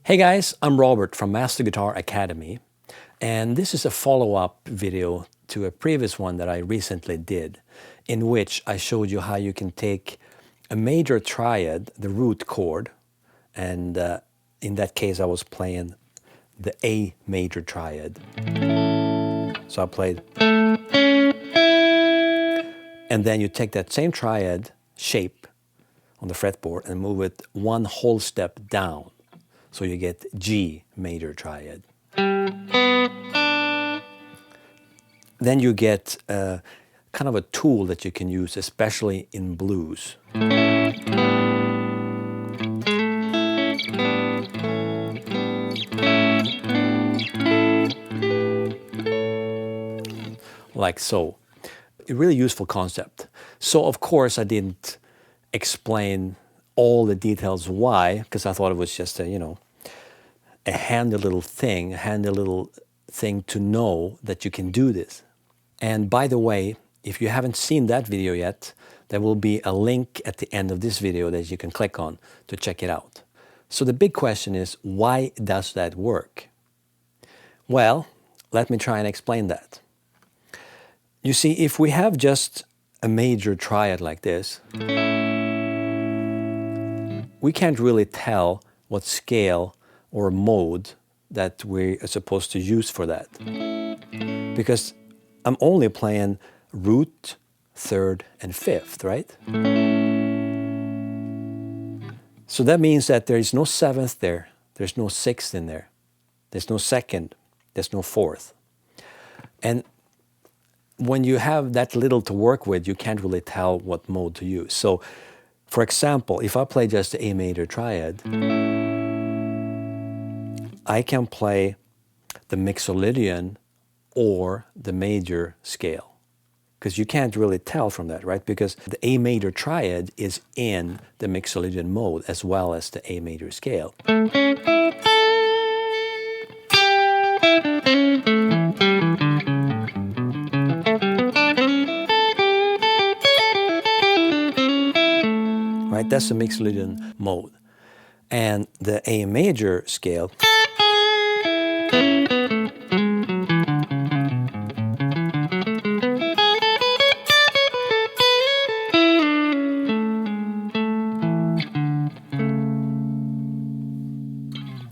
Hey guys, I'm Robert from Master Guitar Academy, and this is a follow-up video to a previous one that I recently did, in which I showed you how you can take a major triad, the root chord, and in that case I was playing the A major triad. So I played, and then you take that same triad shape on the fretboard and move it one whole step down. So you get G major triad. Then you get kind of a tool that you can use, especially in blues. Like so. A really useful concept. So of course I didn't explain all the details why, because I thought it was just a handy little thing to know that you can do this. And by the way, if you haven't seen that video yet, there will be a link at the end of this video that you can click on to check it out. So the big question is, why does that work? Well, let me try and explain that. You see, if we have just a major triad like this, we can't really tell what scale or mode that we are supposed to use for that. Because I'm only playing root, third, and fifth, right? So that means that there is no seventh there, there's no sixth in there, there's no second, there's no fourth. And when you have that little to work with, you can't really tell what mode to use. So, for example, if I play just the A major triad, I can play the Mixolydian or the major scale. Because you can't really tell from that, right? Because the A major triad is in the Mixolydian mode as well as the A major scale. Right? That's the Mixolydian mode. And the A major scale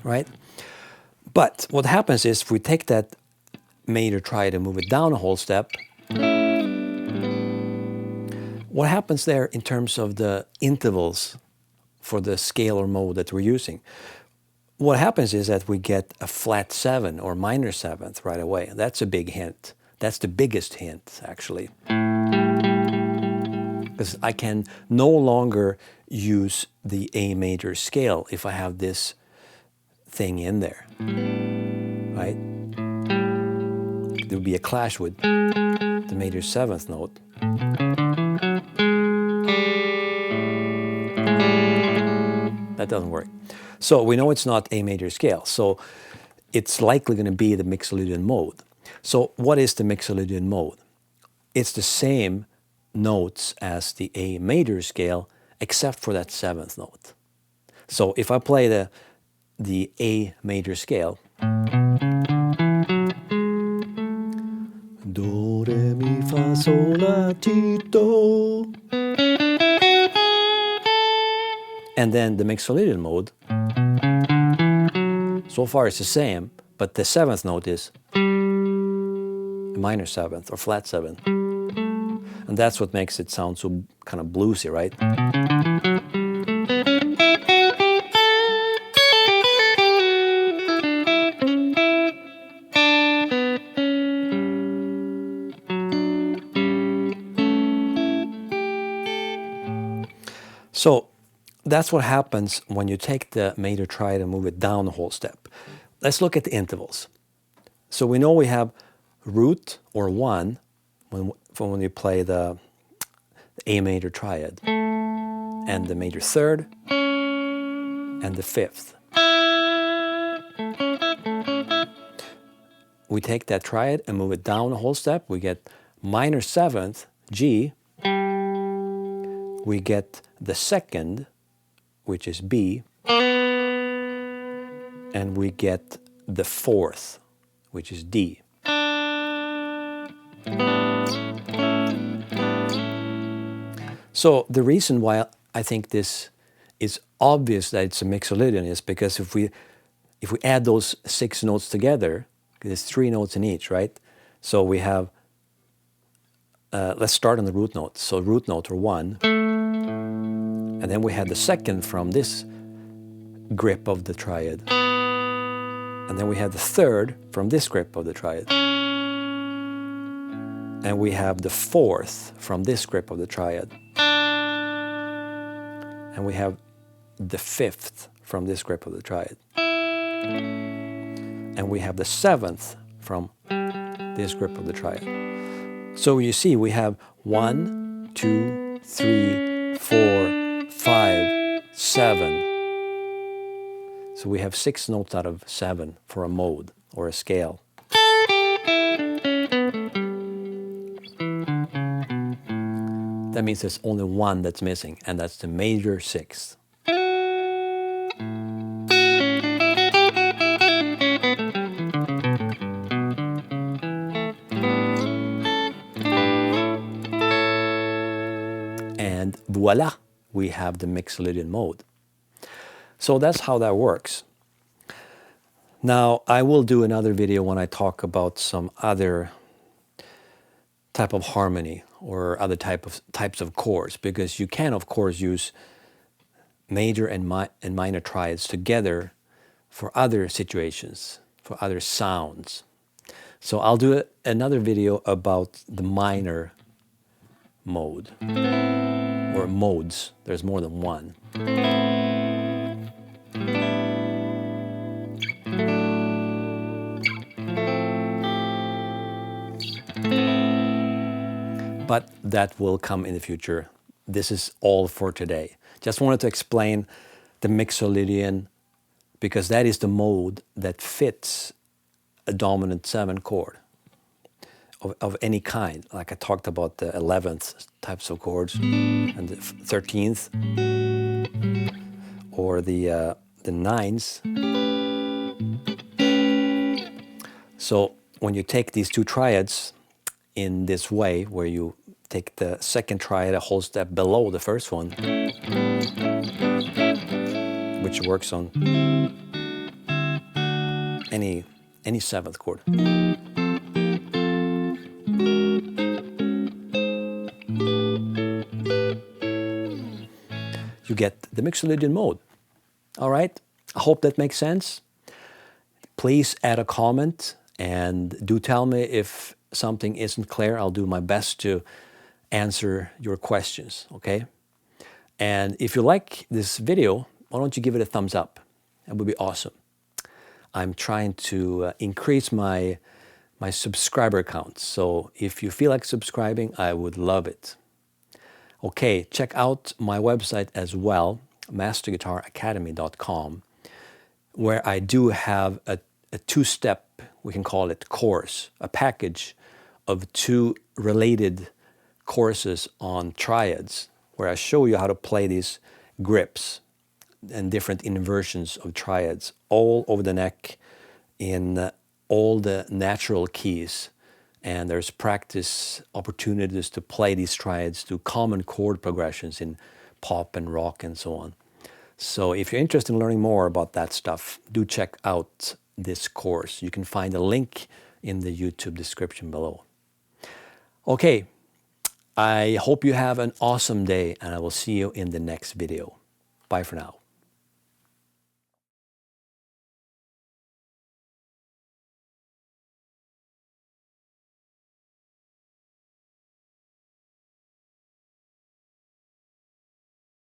right? But what happens is if we take that major triad and move it down a whole step, what happens there in terms of the intervals for the scale or mode that we're using? What happens is that we get a flat 7 or minor 7th right away. That's a big hint. That's the biggest hint, actually. Because I can no longer use the A major scale if I have this thing in there, right? There would be a clash with the major 7th note. That doesn't work. So we know it's not A major scale, so it's likely going to be the Mixolydian mode. So what is the Mixolydian mode? It's the same notes as the A major scale, except for that 7th note. So if I play the A major scale, do, re, mi, fa, sol, la, ti, do, and then the Mixolydian mode, so far it's the same, but the 7th note is a minor 7th or flat 7th. And that's what makes it sound so kind of bluesy, right? So that's what happens when you take the major triad and move it down a whole step. Let's look at the intervals. So we know we have root or 1 when you play the A major triad, and the major 3rd and the 5th. We take that triad and move it down a whole step. We get minor 7th, G. We get the 2nd, which is B. and we get the fourth, which is D. So the reason why I think this is obvious that it's a Mixolydian is because if we add those 6 notes together, there's 3 notes in each, right? So we have, let's start on the root note. So root note, or 1, and then we have the second from this grip of the triad, and then we have the third from this grip of the triad, and we have the fourth from this grip of the triad, and we have the fifth from this grip of the triad, and we have the seventh from this grip of the triad. So you see, we have 1, 2, 3, 4, 5, 7. So we have 6 notes out of 7 for a mode or a scale. That means there's only one that's missing, and that's the major 6th. And voila, we have the Mixolydian mode. So that's how that works. Now, I will do another video when I talk about some other type of harmony or other types of chords, because you can, of course, use major and minor triads together for other situations, for other sounds. So I'll do another video about the minor mode, or modes. There's more than one. But that will come in the future. This is all for today. Just wanted to explain the Mixolydian, because that is the mode that fits a dominant 7 chord of any kind. Like I talked about the 11th types of chords and the 13th, or the 9s. So when you take these 2 triads in this way, where you take the second triad a whole step below the first one, which works on any 7th chord. You get the Mixolydian mode. All right, I hope that makes sense. Please add a comment and do tell me if something isn't clear. I'll do my best to answer your questions, okay? And if you like this video, why don't you give it a thumbs up? That would be awesome. I'm trying to increase my subscriber count. So if you feel like subscribing, I would love it. Okay, check out my website as well, masterguitaracademy.com, where I do have a 2-step, we can call it course, a package of 2 related courses on triads, where I show you how to play these grips and different inversions of triads all over the neck in all the natural keys. And there's practice opportunities to play these triads to common chord progressions in pop and rock and so on. So if you're interested in learning more about that stuff, do check out this course. You can find a link in the YouTube description below. Okay, I hope you have an awesome day, and I will see you in the next video. Bye for now.